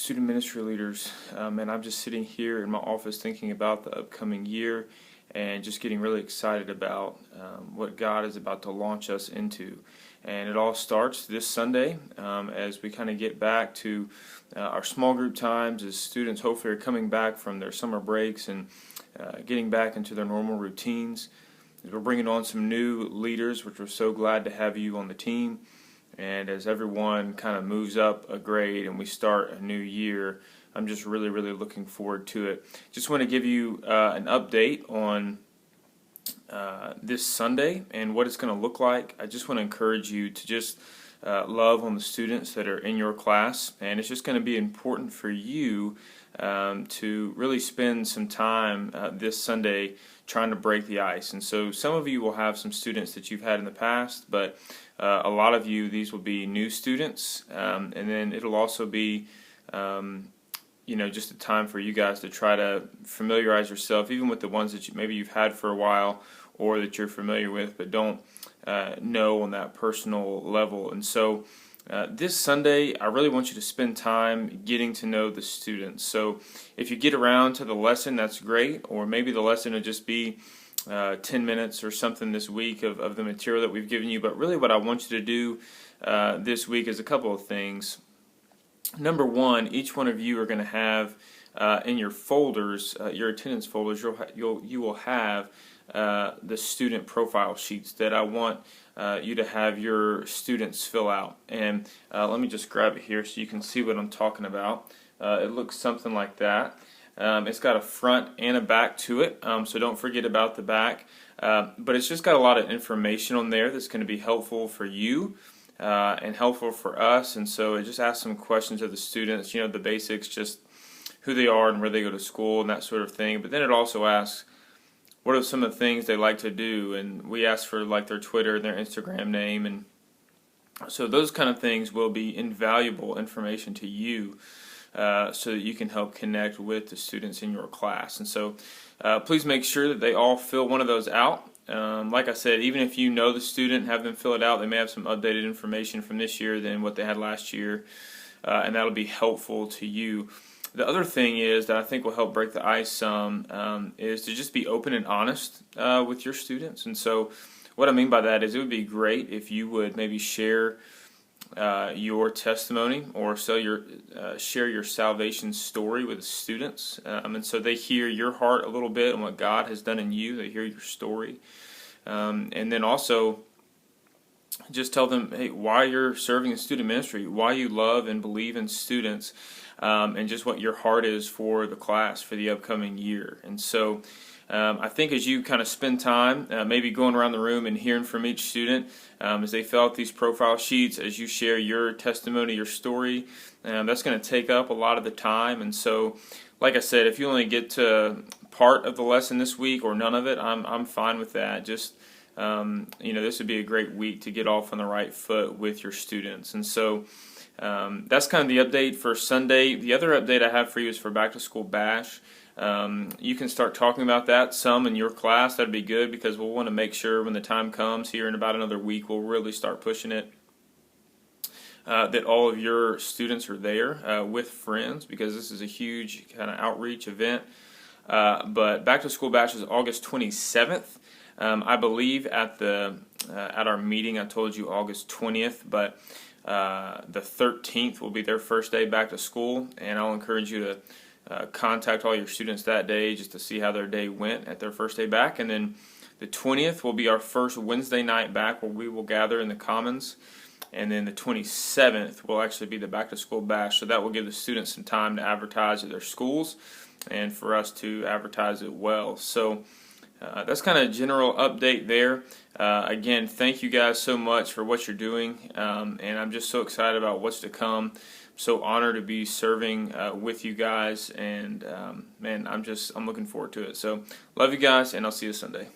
student ministry leaders, and I'm just sitting here in my office thinking about the upcoming year and just getting really excited about what God is about to launch us into. And it all starts this Sunday as we kind of get back to our small group times, as students hopefully are coming back from their summer breaks and getting back into their normal routines. We're bringing on some new leaders, which we're so glad to have you on the team. And as everyone kind of moves up a grade and we start a new year, I'm just really looking forward to it. Just want to give you an update on this Sunday and what it's going to look like. I just want to encourage you to just love on the students that are in your class, and it's just going to be important for you to really spend some time this Sunday trying to break the ice. And so some of you will have some students that you've had in the past, but a lot of you, these will be new students, and then it'll also be just a time for you guys to try to familiarize yourself, even with the ones that maybe you've had for a while or that you're familiar with but don't know on that personal level. And so this Sunday, I really want you to spend time getting to know the students. So if you get around to the lesson, that's great, or maybe the lesson will just be 10 minutes or something this week of the material that we've given you. But really what I want you to do this week is a couple of things. Number one, each one of you are going to have in your folders, your attendance folders, you will have the student profile sheets that I want you to have your students fill out. And let me just grab it here so you can see what I'm talking about. It looks something like that. It's got a front and a back to it, so don't forget about the back. But it's just got a lot of information on there that's going to be helpful for you and helpful for us. And so it just asks some questions of the students, the basics, just who they are and where they go to school and that sort of thing. But then it also asks, what are some of the things they like to do? And we ask for like their Twitter and their Instagram name. And so those kind of things will be invaluable information to you so that you can help connect with the students in your class. And so please make sure that they all fill one of those out. Like I said, even if you know the student, have them fill it out. They may have some updated information from this year than what they had last year, and that'll be helpful to you. The other thing is that I think will help break the ice some is to just be open and honest with your students. And so what I mean by that is it would be great if you would maybe share your testimony or share your salvation story with the students. And so they hear your heart a little bit and what God has done in you. They hear your story. And then also just tell them, hey, why you're serving in student ministry, why you love and believe in students, and just what your heart is for the class for the upcoming year. And so I think as you kind of spend time maybe going around the room and hearing from each student as they fill out these profile sheets, as you share your testimony, your story, that's going to take up a lot of the time. And so, like I said, if you only get to part of the lesson this week or none of it, I'm fine with that. Just this would be a great week to get off on the right foot with your students. And so that's kind of the update for Sunday. The other update I have for you is for Back to School Bash. You can start talking about that some in your class. That'd be good because we'll want to make sure when the time comes here in about another week, we'll really start pushing it. That all of your students are there with friends, because this is a huge kind of outreach event. But Back to School Bash is August 27th. I believe at our meeting I told you August 20th, but the 13th will be their first day back to school, and I'll encourage you to contact all your students that day just to see how their day went at their first day back. And then the 20th will be our first Wednesday night back, where we will gather in the Commons. And then the 27th will actually be the Back to School Bash, so that will give the students some time to advertise at their schools and for us to advertise it well. So that's kind of a general update there. Again, thank you guys so much for what you're doing, and I'm just so excited about what's to come. So honored to be serving with you guys, and man, I'm looking forward to it. So love you guys, and I'll see you Sunday.